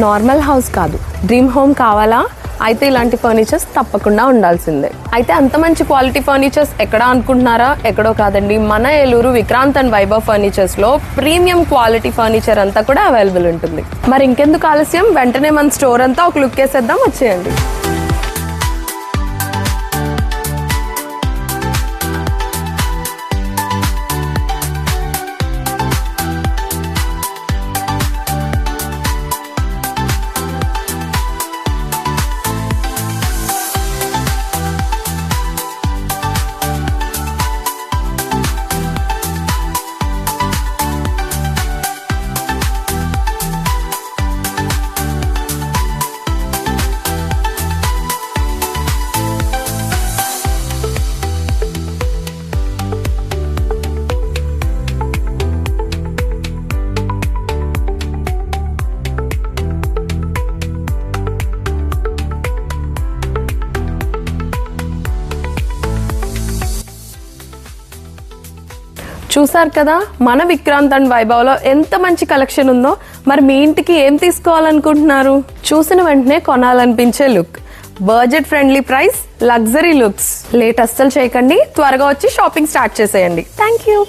Normal house కాదు, dream home కావాలా? అయితే ఇలాంటి ఫర్నిచర్స్ తప్పకుండా ఉండాల్సిందే. అయితే అంత మంచి క్వాలిటీ ఫర్నిచర్స్ ఎక్కడ అనుకుంటున్నారా? ఎక్కడో కాదండి, మన ఏలూరు విక్రాంత్ అండ్ వైభవ్ ఫర్నిచర్స్ లో ప్రీమియం క్వాలిటీ ఫర్నిచర్ అంతా కూడా అవైలబుల్ ఉంటుంది. మరి ఇంకెందుకు ఆలస్యం, వెంటనే మన స్టోర్ అంతా ఒక లుక్ వేసేద్దాం, వచ్చేయండి. చూసారు కదా మన విక్రాంత్ అండ్ వైభవ్ లో ఎంత మంచి కలెక్షన్ ఉందో. మరి మీ ఇంటికి ఏం తీసుకోవాలనుకుంటున్నారు? చూసిన వెంటనే కొనాలనిపించే look, budget friendly price, luxury looks. Late అస్సలు చేయకండి, త్వరగా వచ్చి షాపింగ్ స్టార్ట్ చేసేయండి. Thank you.